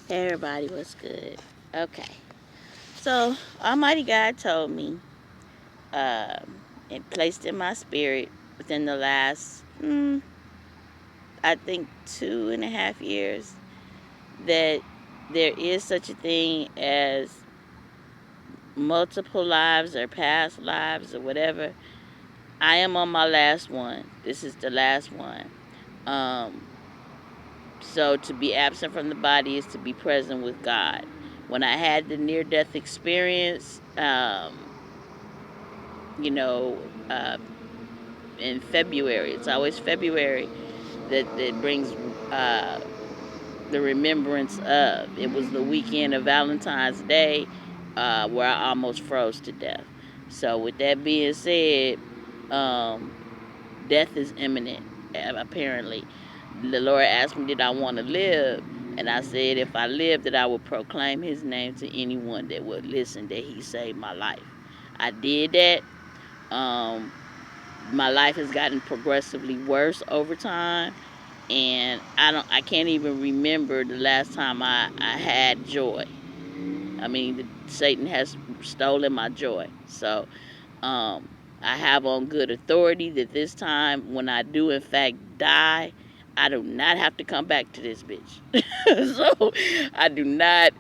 Hey everybody, what's good? Okay, so Almighty God told me, and placed in my spirit within the last, I think, 2.5 years, that there is such a thing as multiple lives or past lives or whatever. I am on my last one. This is the last one. Um, so to be absent from the body is to be present with God. When I had the near death experience, you know, uh, in February. It's always February that brings uh, the remembrance of. It was the weekend of Valentine's Day where I almost froze to death. So, with that being said, um, death is imminent, apparently. The Lord asked me, did I want to live? And I said, if I lived, that I would proclaim his name to anyone that would listen, that he saved my life. I did that. Um, my life has gotten progressively worse over time, and I can't even remember the last time I had joy. I mean, Satan has stolen my joy. So um I have on good authority that this time when I do in fact die, I do not have to come back to this bitch. So I do not,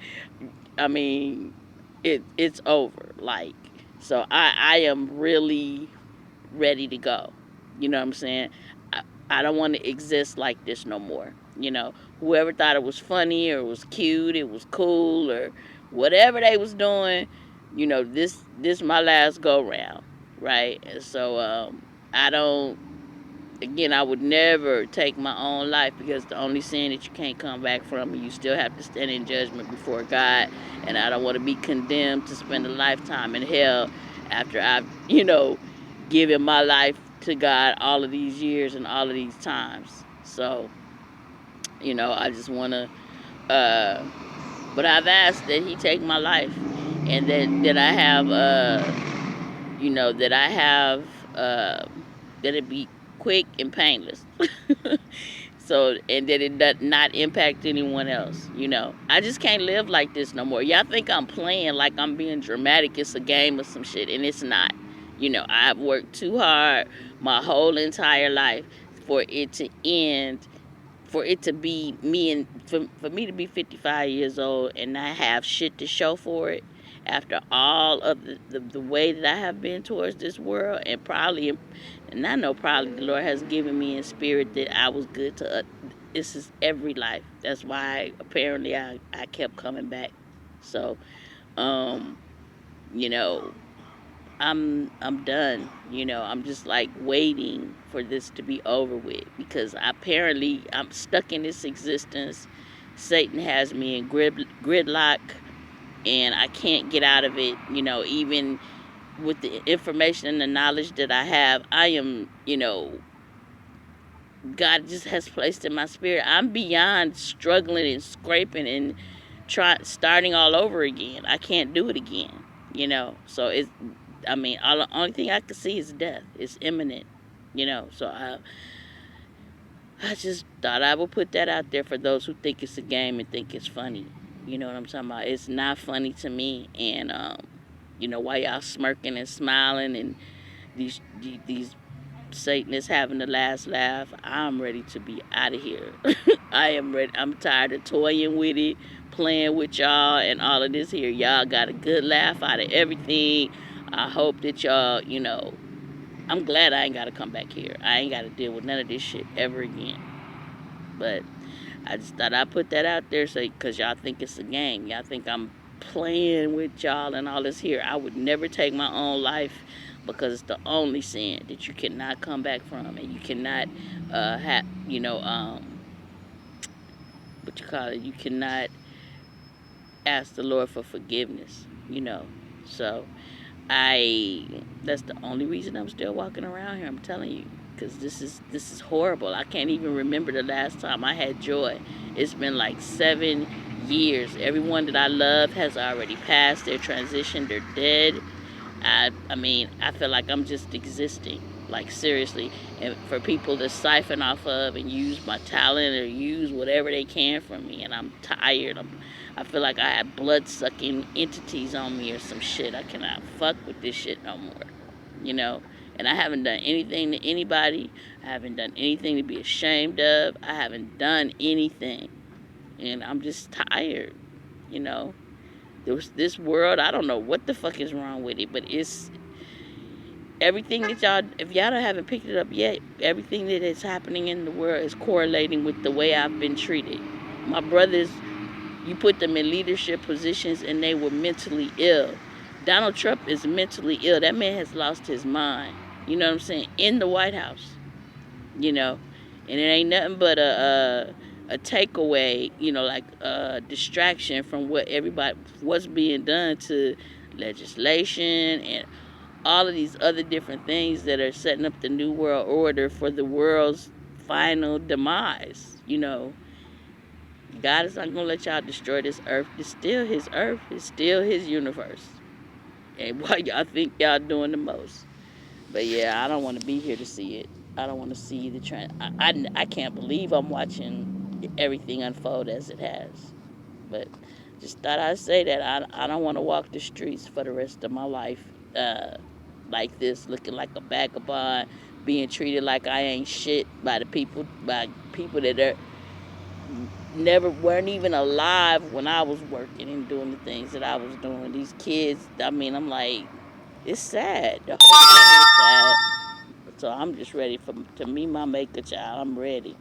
I mean, it's over, like. So I am really ready to go. You know what I'm saying? I don't want to exist like this no more. Whoever thought it was funny or it was cute, it was cool, or whatever they was doing, this my last go round, right? And so I don't. Again, I would never take my own life, because the only sin that you can't come back from, you still have to stand in judgment before God, and I don't want to be condemned to spend a lifetime in hell after I've, given my life to God all of these years and all of these times. So, I just want to, uh, but I've asked that He take my life, and that I have, that I have, that it be quick and painless. So, and that it does not impact anyone else. I just can't live like this no more. Y'all think I'm playing, like I'm being dramatic, it's a game or some shit, and it's not. I've worked too hard my whole entire life for it to end, for it to be me, and for me to be 55 years old and not have shit to show for it, after all of the way that I have been towards this world. And probably, and I know probably the Lord has given me in spirit that I was good to, this is every life. That's why apparently I kept coming back. So, um, you know, I'm done. I'm just like waiting for this to be over with, because apparently I'm stuck in this existence. Satan has me in gridlock, and I can't get out of it. Even with the information and the knowledge that I have, I am, God just has placed in my spirit. I'm beyond struggling and scraping and starting all over again. I can't do it again. So it's. I mean, the only thing I can see is death. It's imminent. So I just thought I would put that out there for those who think it's a game and think it's funny. You know what I'm talking about? It's not funny to me. And while y'all smirking and smiling, and these Satanists having the last laugh, I'm ready to be out of here. I am ready. I'm tired of toying with it, playing with y'all, and all of this here. Y'all got a good laugh out of everything. I hope that y'all, I'm glad I ain't got to come back here. I ain't got to deal with none of this shit ever again. But I just thought I'd put that out there, so because y'all think it's a game. Y'all think I'm playing with y'all and all this here. I would never take my own life, because it's the only sin that you cannot come back from, and you cannot have, what you call it, you cannot ask the Lord for forgiveness. So that's the only reason I'm still walking around here. I'm telling you, because this is horrible. I can't even remember the last time I had joy. It's been like 7 years. Everyone that I love has already passed. They're transitioned. They're dead. I mean, I feel like I'm just existing. like seriously, and for people to siphon off of and use my talent or use whatever they can from me. And I'm tired. I feel like I have blood sucking entities on me or some shit. I cannot fuck with this shit no more, you know. And I haven't done anything to anybody. I haven't done anything to be ashamed of. I haven't done anything, and I'm just tired, you know. This world, I don't know what the fuck is wrong with it, but it's everything that y'all, if y'all haven't picked it up yet, everything that is happening in the world is correlating with the way I've been treated. My brothers, you put them in leadership positions and they were mentally ill. Donald Trump is mentally ill. That man has lost his mind. You know what I'm saying? In the White House, you know, and it ain't nothing but a takeaway, you know, like a distraction from what's being done to legislation and all of these other different things that are setting up the new world order for the world's final demise. You know, God is not gonna let y'all destroy this earth. It's still His earth. It's still His universe. And why y'all think y'all doing the most? But yeah, I don't want to be here to see it. I don't want to see the trend. I can't believe I'm watching everything unfold as it has. But just thought I'd say that I don't want to walk the streets for the rest of my life like this, looking like a vagabond, being treated like I ain't shit by people that are never weren't even alive when I was working and doing the things that I was doing. These kids, I mean, I'm like, it's sad. The whole thing is sad. So I'm just ready to meet my maker, child. I'm ready.